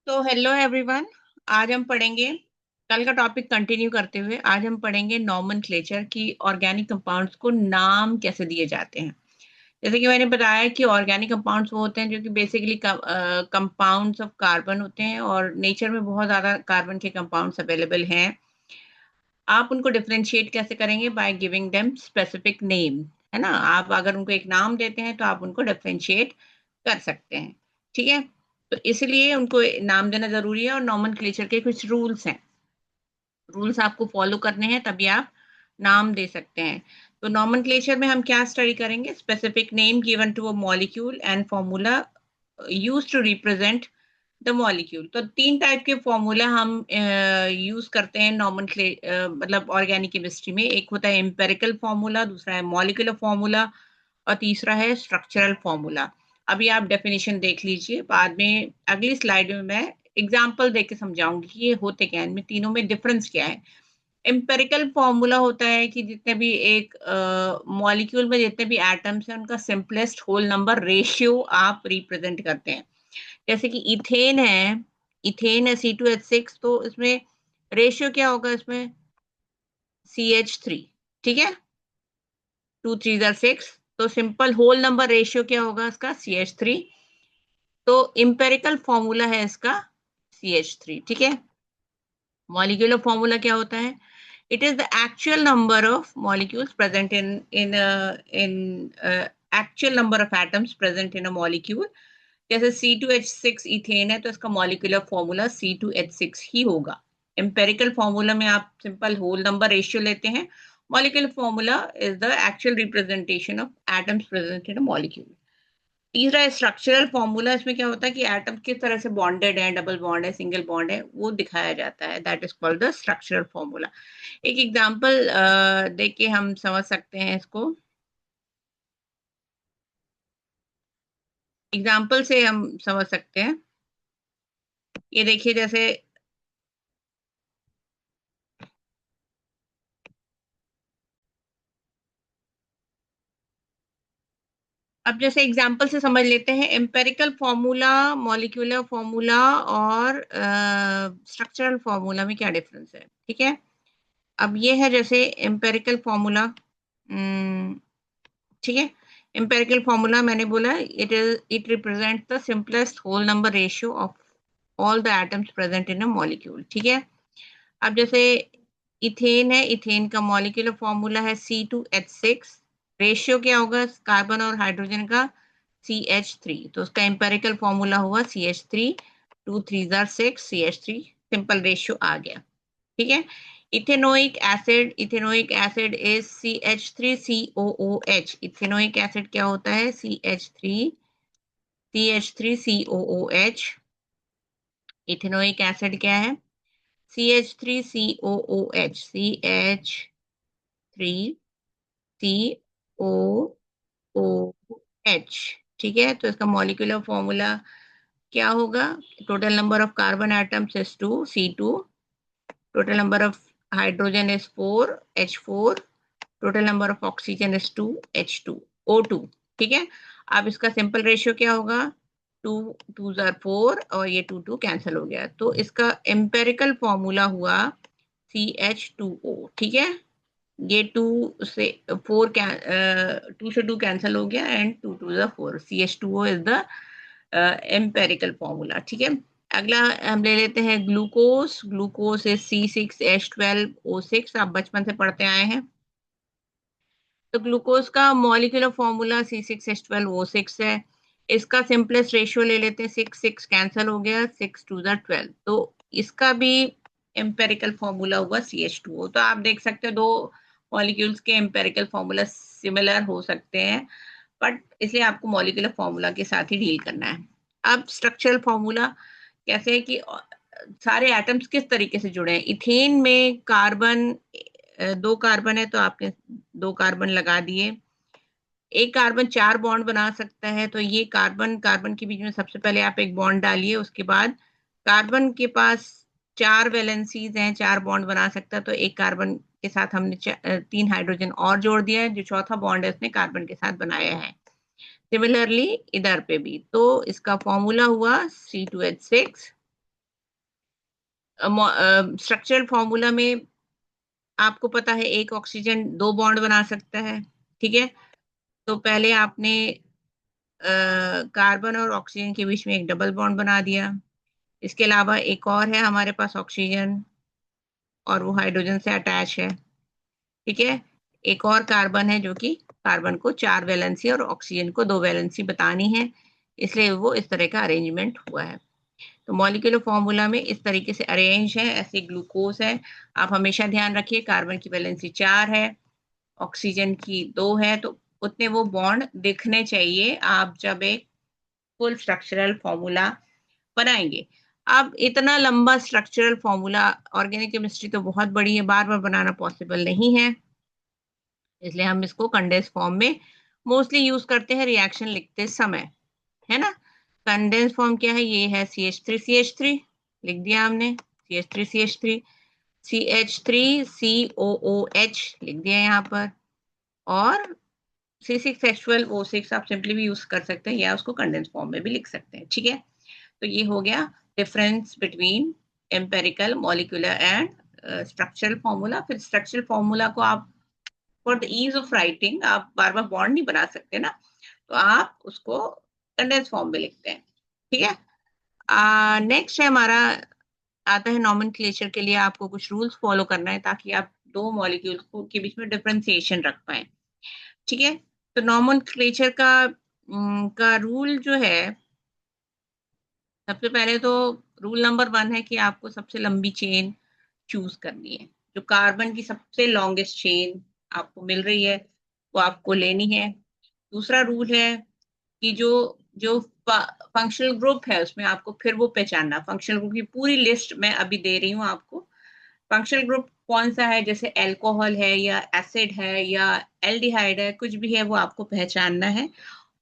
तो hello everyone. आज हम पढ़ेंगे, कल का टॉपिक कंटिन्यू करते हुए आज हम पढ़ेंगे नॉमेनक्लेचर की ऑर्गेनिक कंपाउंड्स को नाम कैसे दिए जाते हैं। जैसे कि मैंने बताया कि ऑर्गेनिक कंपाउंड्स वो होते हैं जो कि बेसिकली कंपाउंड्स ऑफ कार्बन होते हैं और नेचर में बहुत ज़्यादा कार्बन के कंपाउंड्स अवेलेबल हैं। आप उनको डिफरेंशिएट कैसे करेंगे? By giving them specific name, है ना। आप अगर उनको एक नाम देते हैं तो आप उनको डिफरेंशिएट कर सकते हैं, ठीक है। तो इसलिए उनको नाम देना जरूरी है और नॉमेनक्लेचर के कुछ रूल्स हैं। रूल्स आपको फॉलो करने हैं तभी आप नाम दे सकते हैं। तो नॉमेनक्लेचर में हम क्या स्टडी करेंगे? Specific name given to a molecule and formula used to represent the molecule. तो तीन टाइप के फॉर्मूला हम यूज करते हैं मतलब ऑर्गेनिक केमिस्ट्री में। एक होता है एम्पेरिकल फॉर्मूला, दूसरा है मॉलिक्यूलर फॉर्मूला और तीसरा है स्ट्रक्चरल फॉर्मूला। अभी आप डेफिनेशन देख लीजिए, बाद में अगली स्लाइड में मैं एग्जाम्पल देके समझाऊंगी कि ये होते क्या है, इनमें तीनों में डिफरेंस क्या है। एम्पेरिकल फॉर्मूला होता है कि जितने भी एक मॉलिक्यूल में जितने भी एटम्स हैं उनका सिंपलेस्ट होल नंबर रेशियो आप रिप्रेजेंट करते हैं। जैसे कि इथेन है C2H6, तो इसमें रेशियो क्या होगा? इसमें CH3, ठीक है। 2 3 6, तो सिंपल होल नंबर रेशियो क्या होगा इसका? CH3। तो इंपेरिकल फॉर्मूला है इसका CH3, ठीक है। मॉलिक्यूलर फॉर्मूला क्या होता है? It is the actual number of molecules present in actual number of atoms present in a molecule. जैसे C2H6 इथेन है तो इसका मॉलिक्यूलर फॉर्मूला C2H6 ही होगा। एम्पेरिकल फॉर्मूला में आप सिंपल होल नंबर रेशियो लेते हैं। Molecular formula is the actual representation of atoms present in a molecule. तीसरा स्ट्रक्चरल फॉर्मूला, इसमें क्या होता है कि एटम किस तरह से बॉन्डेड है, डबल बॉन्ड है, सिंगल बॉन्ड है, वो दिखाया जाता है। That is called the structural formula. एक एग्जांपल देख के हम समझ सकते हैं इसको। एग्जांपल से हम समझ सकते हैं। ये देखिए, जैसे अब जैसे एग्जांपल से समझ लेते हैं। एम्पेरिकल फॉर्मूला, मॉलिक्यूलर फॉर्मूला और स्ट्रक्चरल फॉर्मूला में क्या डिफरेंस है, ठीक है। अब ये है जैसे एम्पेरिकल फॉर्मूला, ठीक है। एम्पेरिकल फॉर्मूला मैंने बोला it represent the simplest whole number ratio of all the atoms present in a molecule, ठीक है। अब जैसे इथेन है, इथेन का मॉलिक्यूलर फॉर्मूला है C2H6। रेशियो क्या होगा कार्बन और हाइड्रोजन का? CH3, तो उसका एम्पेरिकल फॉर्मूला हुआ CH3। 2 3 6 CH3, सिंपल रेशियो आ गया, ठीक है। Ethanoic acid is CH3COOH। Ethanoic acid क्या होता है? CH3COOH। इथेनोइक एसिड क्या है? CH3COOH, CH3COOH, ठीक है। तो इसका मॉलिक्यूलर फॉर्मूला क्या होगा? Total number of carbon atoms is 2, C2। Total number of hydrogen is 4, H4. Total number of oxygen is 2, H2, O2, ठीक है। अब इसका सिंपल रेशियो क्या होगा? 2 2 4 और ये 2 2 कैंसिल हो गया, तो इसका एम्पेरिकल फॉर्मूला हुआ CH2O, ठीक है। ये 2 से 2 कैंसिल हो गया and 2 2 4, CH2O is the empirical formula, ठीक है। अगला हम ले लेते हैं ग्लूकोज। ग्लूकोज इज C6H12O6, आप बचपन से पढ़ते आए हैं। तो ग्लूकोज का मॉलिक्यूलर फॉर्मूला C6H12O6 है। इसका सिंपलेस्ट रेशियो ले लेते हैं, 6 6 कैंसिल हो गया, 6 2 12, तो इसका भी एम्पेरिकल फॉर्मूला हुआ CH2O। तो आप देख सकते हो दो मॉलिक्यूल्स के एम्पेरिकल फॉर्मूला सिमिलर हो सकते हैं, बट इसलिए आपको मॉलिक्यूलर फॉर्मूला के साथ ही डील करना है। अब स्ट्रक्चरल फॉर्मूला कैसे है कि सारे एटम्स किस तरीके से जुड़े हैं। इथेन में कार्बन, 2 कार्बन है तो आपने 2 कार्बन लगा दिए। एक कार्बन 4 बॉन्ड बना सकता है, तो ये कार्बन कार्बन के बीच में सबसे पहले आप एक बॉन्ड डालिए। उसके बाद कार्बन के पास 4 वैलेंसीज हैं, 4 बॉन्ड बना सकता है, तो एक कार्बन के साथ हमने 3 हाइड्रोजन और जोड़ दिया है। जो चौथा बॉन्ड है उसने कार्बन के साथ बनाया है। सिमिलरली इधर पे भी, तो इसका फॉर्मूला हुआ C2H6। स्ट्रक्चरल फॉर्मूला में आपको पता है एक ऑक्सीजन 2 बॉन्ड बना सकता है, ठीक है? तो पहले आपने कार्बन और ऑक्सीजन के बीच में एक डबल बॉन्ड बना दिया। इसके अलावा एक और है हमारे पास ऑक्सीजन और वो हाइड्रोजन से अटैच है, ठीक है? एक और कार्बन है जो कि कार्बन को 4 वैलेंसी और ऑक्सीजन को 2 वैलेंसी बतानी है, इसलिए वो इस तरह का अरेंजमेंट हुआ है। तो मॉलिक्यूलर फॉर्मूला में इस तरीके से अरेंज है, ऐसे ग्लूकोज है। आप हमेशा ध्यान रखिए कार्बन की वैलेंसी 4 है, ऑक्सीजन की 2 है, तो उतने वो बॉन्ड दिखने चाहिए आप जब एक फुल स्ट्रक्चरल फॉर्मूला बनाएंगे। अब इतना लंबा स्ट्रक्चरल फॉर्मूला, ऑर्गेनिक केमिस्ट्री तो बहुत बड़ी है, बार बार बनाना पॉसिबल नहीं है, इसलिए हम इसको कंडेंस फॉर्म में मोस्टली यूज करते हैं रिएक्शन लिखते समय, है ना? कंडेंस फॉर्म क्या है? ये है CH3CH3, लिख दिया हमने CH3CH3, CH3COOH लिख दिया यहाँ पर, और C6H12O6 आप सिंपली भी यूज कर सकते हैं या उसको कंडेंस फॉर्म में भी लिख सकते हैं, ठीक है? तो ये हो गया difference between empirical, molecular and structural formula. फिर स्ट्रक्चरल फॉर्मूला को आप for the ease of writing, आप बार बार बॉन्ड नहीं बना सकते ना, तो आप उसको कंडेंस फॉर्म में लिखते हैं, ठीक है? नेक्स्ट है हमारा, आता है नॉमेनक्लेचर के लिए आपको कुछ रूल्स फॉलो करना है ताकि आप दो मॉलिक्यूल के बीच में डिफरेंशिएशन रख पाए, ठीक है? तो नॉमेनक्लेचर का रूल जो है, सबसे पहले तो रूल नंबर 1 है कि आपको सबसे लंबी चेन चूज करनी है। जो कार्बन की सबसे लॉन्गेस्ट चेन आपको मिल रही है वो आपको लेनी है। दूसरा रूल है कि जो जो फंक्शनल ग्रुप है उसमें आपको फिर वो पहचानना, फंक्शनल ग्रुप की पूरी लिस्ट मैं अभी दे रही हूँ आपको। फंक्शनल ग्रुप कौन सा है, जैसे अल्कोहल है या एसिड है या एल्डिहाइड है, कुछ भी है वो आपको पहचानना है।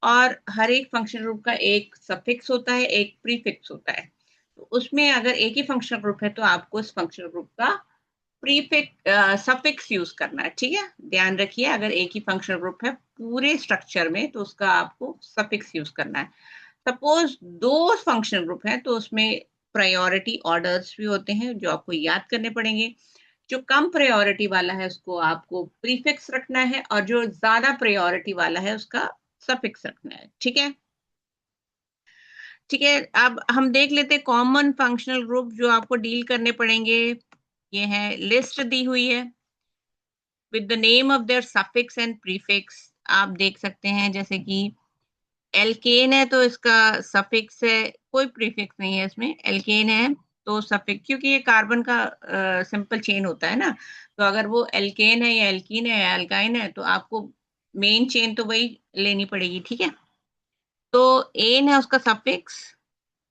और हर एक फंक्शनल ग्रुप का एक सफिक्स होता है, एक प्रीफिक्स होता है। तो उसमें अगर एक ही फंक्शनल ग्रुप है तो आपको उस फंक्शनल ग्रुप का प्रीफिक्स सफिक्स यूज करना है, ठीक है? ध्यान रखिए, अगर एक ही फंक्शनल ग्रुप है पूरे स्ट्रक्चर में तो उसका आपको सफिक्स यूज करना है। सपोज दो फंक्शनल ग्रुप है तो उसमें प्रायोरिटी ऑर्डर्स भी होते हैं जो आपको याद करने पड़ेंगे। जो कम प्रायोरिटी वाला है उसको आपको प्रीफिक्स रखना है और जो ज्यादा प्रायोरिटी वाला है उसका सफिक्स रखना है, ठीक है? ठीक है, अब हम देख लेते हैं कॉमन फंक्शनल ग्रुप जो आपको डील करने पड़ेंगे। ये है, लिस्ट दी हुई है with the name of their suffix and prefix. आप देख सकते हैं जैसे कि एल्केन है तो इसका सफिक्स है, कोई प्रीफिक्स नहीं है इसमें, एल्केन है तो सफिक्स, क्योंकि ये कार्बन का सिंपल चेन होता है ना, तो अगर वो एल्केन है या एल्कीन है या एल्काइन है तो आपको मेन चेन तो वही लेनी पड़ेगी, ठीक है? तो एन है उसका सफिक्स।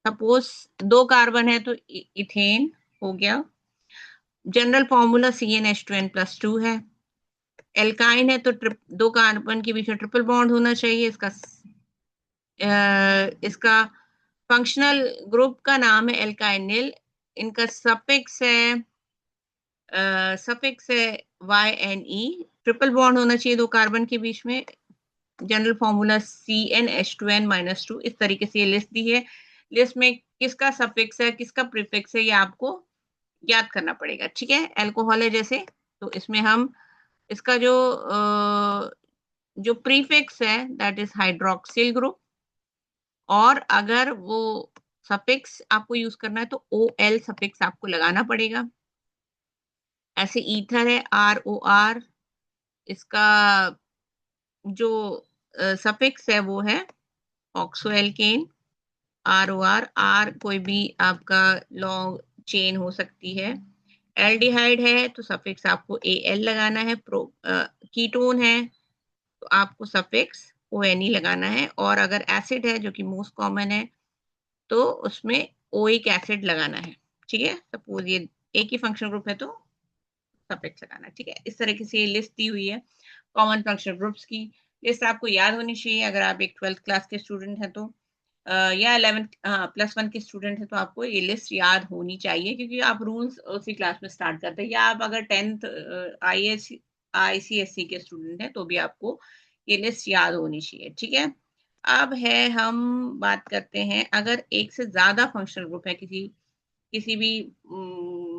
सपोज दो कार्बन है तो इथेन हो गया। जनरल फॉर्मूला CnH2n+2 है। एल्काइन है तो दो कार्बन के बीच में ट्रिपल बॉन्ड होना चाहिए। इसका फंक्शनल ग्रुप का नाम है एल्काइनिल। इनका सफिक्स है YnE। ट्रिपल बॉन्ड होना चाहिए दो कार्बन के बीच में। General formula CnH2n-2। इस तरीके से ये लिस्ट दी है। लिस्ट में किसका सफिक्स है किसका प्रीफिक्स है ये आपको याद करना पड़ेगा, ठीक है? अल्कोहल है जैसे, तो इसमें हम इसका जो प्रीफिक्स है दैट इज हाइड्रोक्सिल ग्रुप, और अगर वो सफिक्स आपको यूज करना है तो OL सफिक्स आपको लगाना पड़ेगा। ऐसे ईथर है ROR, इसका जो सफिक्स है वो है ऑक्सो एल्केन। ROR, आर कोई भी आपका लॉन्ग चेन हो सकती है। एल्डिहाइड है तो सफिक्स आपको AL लगाना है। कीटोन है तो आपको सफिक्स ONE लगाना है। और अगर एसिड है जो कि मोस्ट कॉमन है तो उसमें ओइक एसिड लगाना है, ठीक है? सपोज ये एक ही फंक्शनल ग्रुप है तो सफिक्स लगाना है, ठीक है? इस तरीके से ये लिस्ट दी हुई है कॉमन फंक्शनल ग्रुप्स की। लिस्ट आपको याद होनी चाहिए अगर आप एक 12th क्लास के स्टूडेंट हैं तो, या 11th +1 के स्टूडेंट है तो आपको ये लिस्ट याद होनी चाहिए, क्योंकि आप रूल्स उसी क्लास में स्टार्ट करते हैं। या आप अगर 10th ICSE के स्टूडेंट हैं तो भी आपको ये लिस्ट याद होनी चाहिए, ठीक है? अब है, हम बात करते हैं अगर एक से ज्यादा फंक्शनल ग्रुप है किसी किसी भी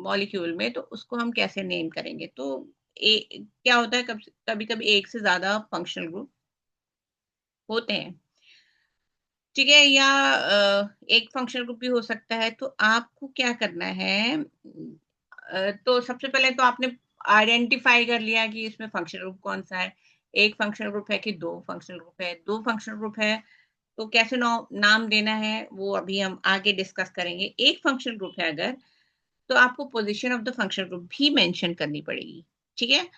मॉलिक्यूल में, तो उसको हम कैसे नेम करेंगे? तो क्या होता है, कभी-कभी एक से ज़्यादा फंक्शनल ग्रुप होते हैं, ठीक है? या एक फंक्शनल ग्रुप भी हो सकता है, तो आपको क्या करना है, तो सबसे पहले तो आपने आइडेंटिफ़ाई कर लिया कि इसमें फंक्शनल ग्रुप कौन-सा है। 1 फंक्शनल ग्रुप है कि 2 फंक्शनल ग्रुप है, 2 फंक्शनल ग्रुप है, तो कैसे नाम देना है, वो अभी हम आगे डिस्कस करेंगे। 1 फंक्शनल ग्रुप है अगर, तो आपको position of the functional group भी मेंशन करनी पड़ेगी, ठीक है?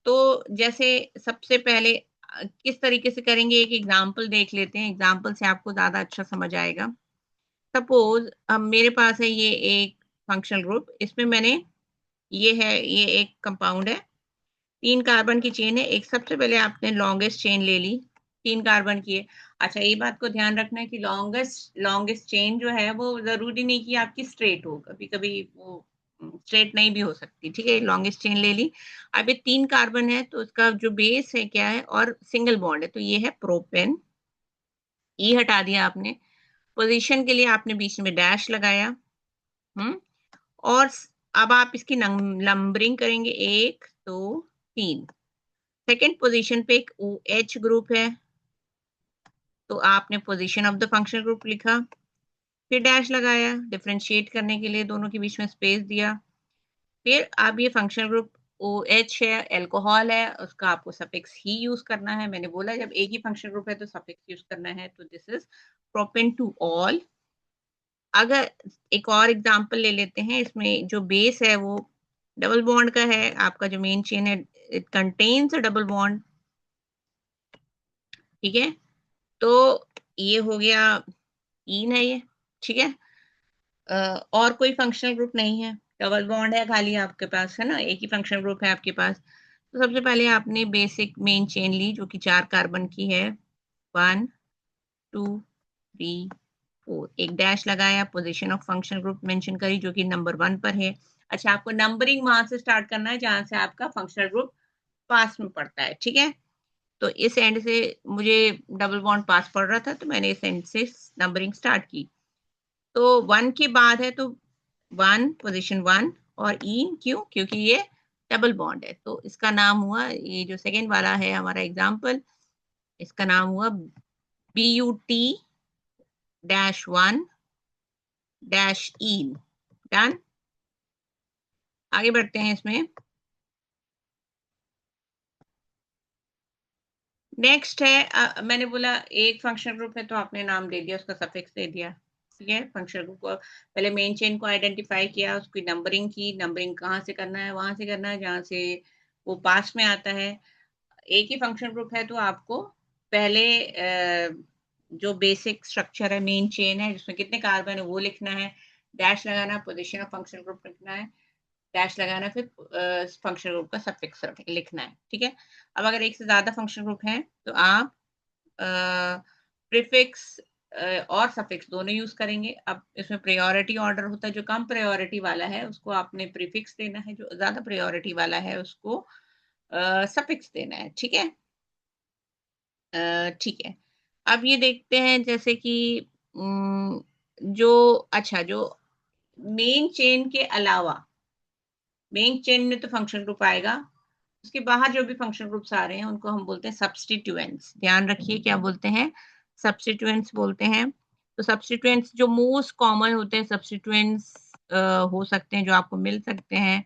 तो जैसे सबसे पहले किस तरीके से करेंगे, एक एग्ज़ाम्पल देख लेते हैं, एग्ज़ाम्पल से आपको ज़्यादा अच्छा समझ आएगा। सपोज़ मेरे पास है ये एक फंक्शनल ग्रुप, इसमें मैंने ये एक कंपाउंड है, 3 कार्बन की चेन है, एक सबसे पहले आपने लॉन्गेस्ट चेन ले ली, 3 कार्बन की है। अच्छा, ये बात को ध्यान रखना है कि लॉन्गेस्ट लॉन्गेस्ट चेन जो है वो ज़रूरी नहीं कि आपकी स्ट्रेट हो, कभी-कभी वो स्ट्रेट नहीं भी हो सकती, ठीक है? लॉन्गेस्ट चेन ले ली। अब ये 3 कार्बन है, तो उसका जो बेस है क्या है, और सिंगल बॉन्ड है, तो ये है प्रोपेन, ई हटा दिया आपने। पोज़ीशन के लिए आपने बीच में डैश लगाया, हुँ? और अब आप इसकी नंबरिंग करेंगे 1, 2, 3। सेकंड पोज़ीशन पे एक OH ग्रुप है, तो आपने position of the functional group लिखा, फिर डैश लगाया, डिफरेंशिएट करने के लिए दोनों के बीच में स्पेस दिया। फिर अब ये फंक्शनल ग्रुप OH है, अल्कोहल है, उसका आपको सफिक्स ही यूज़ करना है। मैंने बोला जब एक ही फंक्शनल ग्रुप है तो सफिक्स यूज़ करना है, तो this is propane two all. अगर एक और एग्ज़ाम्पल ले लेते हैं, इसमें जो बेस है वो डबल बॉन्ड का है, आपका जो मेन चेन है it contains a double bond, ठीक है? तो ये हो गया, ईन है ये, ठीक है? और कोई फंक्शनल ग्रुप नहीं है, डबल बॉन्ड है खाली आपके पास, है ना? एक ही फंक्शनल ग्रुप है आपके पास। तो सबसे पहले आपने बेसिक मेन चेन ली जो कि 4 कार्बन की है, 1, 2, 3, 4, एक डैश लगाया, position of functional group mention करी जो कि नंबर 1 पर है। अच्छा, आपको नंबरिंग वहाँ से स्टार्ट करना है जहाँ से आपका फंक्शनल ग्रुप पास में पड़ता है, ठीक है? तो इस एंड से मुझे डबल बॉन्ड पास पड़ रहा था, तो मैंने इस एंड से नंबरिंग स्टार्ट की। तो 1 के बाद है तो 1 पोज़ीशन 1, और इन क्यों? क्योंकि ये डबल बॉन्ड है। तो इसका नाम हुआ, ये जो सेकंड वाला है हमारा एग्ज़ाम्पल, इसका नाम हुआ BUT-1 डैश इन। डन? आगे बढ़ते हैं इसमें। नेक्स्ट है, मैंने बोला एक फंक्शनल ग्रुप है तो आपने नाम दे दिया, उसका सफिक्स दे दिया, ठीक है? फंक्शनल ग्रुप को पहले मेन चेन को आइडेंटिफ़ाई किया, उसकी नंबरिंग की, नंबरिंग कहाँ से करना है? वहाँ से करना है जहाँ से वो पास में आता है। एक ही फंक्शनल ग्रुप है तो आपको पहले जो बेसिक स्ट्रक्चर है, मेन चेन है, जिसमें कितने कार्बन है वो लिखना है, डैश लगाना, पोज़ीशन ऑफ फंक्शनल ग्रुप लिखना है, डैश लगाना, फिर फंक्शनल ग्रुप का सफिक्स लिखना है, ठीक है? अब अगर एक से ज़्यादा फंक्शनल ग्रुप हैं, तो आप अ, प्रीफिक्स और सफिक्स दोनों यूज़ करेंगे। अब इसमें प्रायोरिटी ऑर्डर होता है, जो कम प्रायोरिटी वाला है उसको आपने प्रीफिक्स देना है, जो ज़्यादा प्रायोरिटी वाला है उसको सफिक्स देना है, ठीक है? ठीक है। अब ये देखते हैं जैसे कि उम, जो अच्छा जो मेन चेन के अलावा, मेन चेन में तो फंक्शन ग्रुप आएगा, उसके बाहर जो भी फंक्शन ग्रुप्स आ रहे हैं उनको हम बोलते हैं सब्स्टिट्यूएंट्स। ध्यान रखिए क्या बोलते हैं? सब्स्टिट्यूएंट्स बोलते हैं। तो सब्स्टिट्यूएंट्स जो मोस्ट कॉमन होते हैं सब्स्टिट्यूएंट्स हो सकते हैं जो आपको मिल सकते हैं,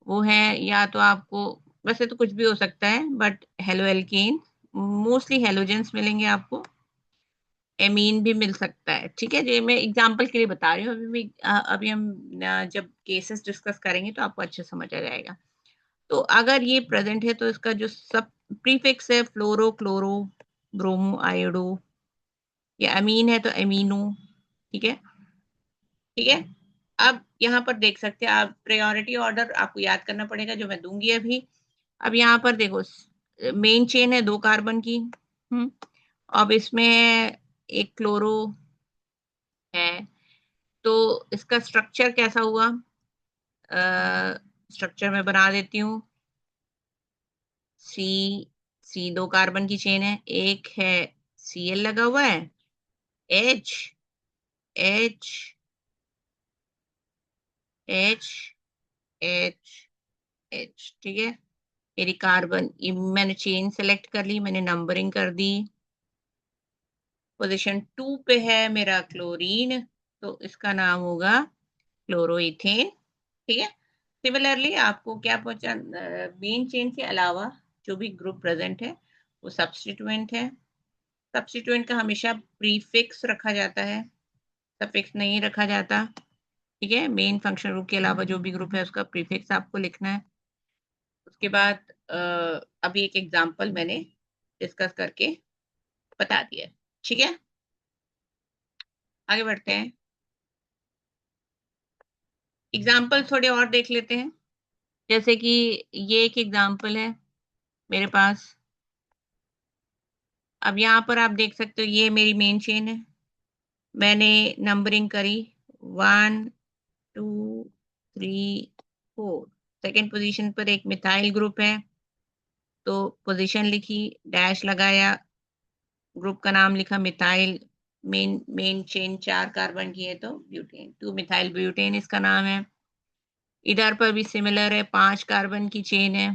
वो है या तो आपको, वैसे तो कुछ भी हो सकता है बट हेलोएल्केन, मोस्टली हेलोजेन्स मिलेंगे आपको, एमीन भी मिल सकता है, ठीक है? ये मैं एग्ज़ाम्पल के लिए बता रही हूँ, अभी हम जब केसेस डिस्कस करेंगे तो आपको अच्छे समझ आ जाएगा। तो अगर ये प्रेज़ेंट है तो इसका जो सब प्रीफिक्स है फ्लोरो, क्लोरो, ब्रोमो, आयोडो, या अमीन है तो एमीनो, ठीक है? ठीक है? अब यहाँ पर देख सकते हैं आप, प्रायोरिटी ऑर्डर आपको याद करना पड़ेगा जो मैं दूँगी अभी। अब यहाँ पर देखो मेन चेन है 2 कार्बन की, हुँ? अब इसमें एक क्लोरो है, तो इसका स्ट्रक्चर कैसा हुआ? स्ट्रक्चर मैं बना देती हूँ। सी सी 2 कार्बन की चेन है, एक है Cl लगा हुआ है, H, H, H, H, ठीक है। मेरी कार्बन, मैंने चेन सेलेक्ट कर ली, मैंने नंबरिंग कर दी। पोजीशन 2 पे है मेरा क्लोरीन, तो इसका नाम होगा क्लोरोइथेन, ठीक है। सिमिलरली आपको क्या पहुंचा, मेन चेन के अलावा जो भी ग्रुप प्रेजेंट है वो सब्स्टिट्यूएंट है। सब्स्टिट्यूएंट का हमेशा प्रीफिक्स रखा जाता है, सफिक्स नहीं रखा जाता, ठीक है। मेन फंक्शनल ग्रुप के अलावा जो भी ग्रुप है उसका प्रीफिक्स आपको लिखना है। उसके बाद अभी एक एग्जांपल मैंने डिस्कस करके बता दिया, ठीक है। आगे बढ़ते हैं, एग्जांपल थोड़े और देख लेते हैं। जैसे कि ये एक एग्जांपल है मेरे पास। अब यहाँ पर आप देख सकते हो ये मेरी मेन चेन है, मैंने नंबरिंग करी 1 2 3 4। सेकेंड पोजीशन पर एक मिथाइल ग्रुप है, तो पोजीशन लिखी, डैश लगाया, ग्रुप का नाम लिखा मिथाइल। मेन चेन 4 कार्बन की है तो ब्यूटेन, 2 मिथाइल ब्यूटेन इसका नाम है। इधर पर भी सिमिलर है, 5 कार्बन की चेन है,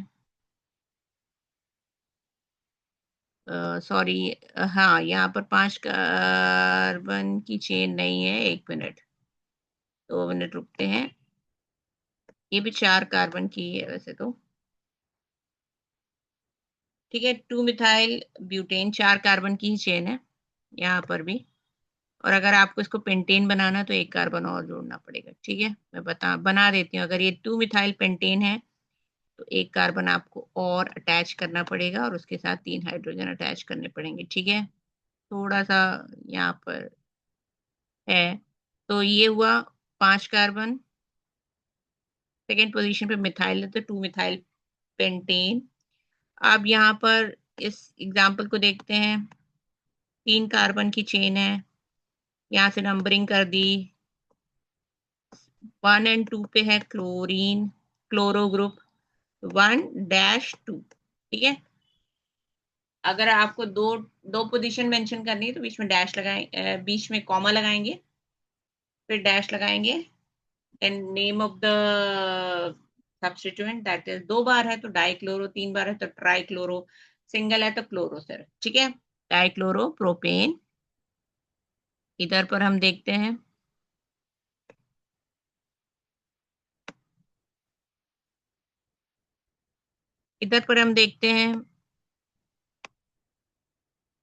सॉरी, हाँ यहाँ पर 5 कार्बन की चेन नहीं है, 1 मिनट, 2 मिनट रुकते हैं। ये भी 4 कार्बन की है वैसे तो, ठीक है। 2 मिथाइल ब्यूटेन 4 कार्बन की ही चेन है यहाँ पर भी। और अगर आपको इसको पेंटेन बनाना तो 1 कार्बन और जोड़ना पड़ेगा, ठीक है। मैं बना देती हूँ। अगर ये 2 मिथाइल पेंटेन है तो 1 कार्बन आपको और अटैच करना पड़ेगा और उसके साथ 3 हाइड्रोजन अटैच करने पड़ेंगे, ठीक है। थोड़ा सा यहाँ पर है, तो ये हुआ 5 कार्बन। सेकेंड पोजीशन पे मिथाइल है तो 2 मिथाइल पेंटेन। अब यहाँ पर इस एग्जाम्पल को देखते हैं, 3 कार्बन की चेन है, यहाँ से नंबरिंग कर दी, 1 और 2 पे है क्लोरीन, क्लोरो ग्रुप 1-2, ठीक है। अगर आपको दो दो पोजीशन मेंशन करनी है तो बीच में डैश लगाएं, बीच में कॉमा लगाएंगे, फिर डैश लगाएंगे, and name of the substituent, that is 2 बार है तो डाइक्लोरो, 3 बार है तो ट्राइक्लोरो, सिंगल है तो क्लोरो सर, ठीक है। Dichloro propane. इधर पर हम देखते हैं, इधर पर हम देखते हैं,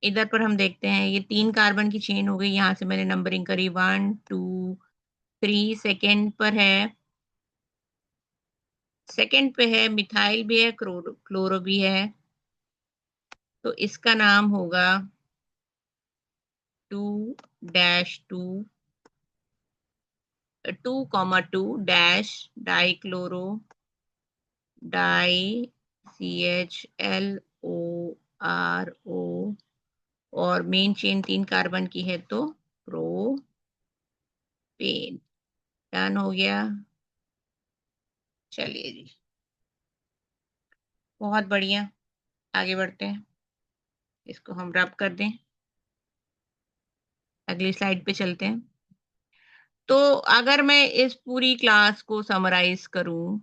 इधर पर हम देखते हैं, ये 3 कार्बन की चेन हो गई। यहाँ से मैंने नंबरिंग करी 1 2 3। सेकेंड पर है, सेकेंड पे है मिथाइल भी है, क्लोरो भी है, तो इसका नाम होगा 2-2, 2,2 डैश डाइक्लोरो डाई CHLORO, और मेन चेन 3 कार्बन की है तो प्रोपेन। डन हो गया, चलिए जी, बहुत बढ़िया। आगे बढ़ते हैं, इसको हम रब कर दें, अगली स्लाइड पे चलते हैं। तो अगर मैं इस पूरी क्लास को समराइज करूं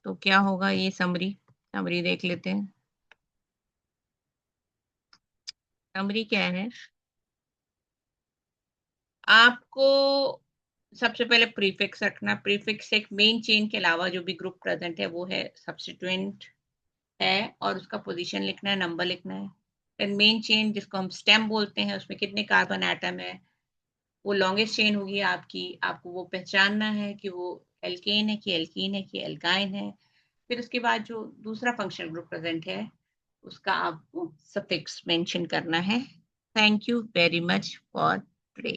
तो क्या होगा, ये समरी समरी देख लेते हैं। समरी क्या है, आपको सबसे पहले प्रीफिक्स रखना। प्रीफिक्स एक मेन चेन के अलावा जो भी ग्रुप प्रेजेंट है वो है सब्स्टिट्यूएंट है, और उसका पोजीशन लिखना है, नंबर लिखना है। फिर मेन चेन जिसको हम स्टेम बोलते हैं, उसमें कितने कार्बन एटम है, वो लॉन्गेस्ट चेन होगी आपकी, आपको वो पहचानना है कि वो एल्केन है कि एल्कीन है कि एल्काइन है। फिर उसके बाद जो दूसरा फंक्शनल ग्रुप प्रेजेंट है उसका आपको सफिक्स मेंशन करना है। Thank you very much for today.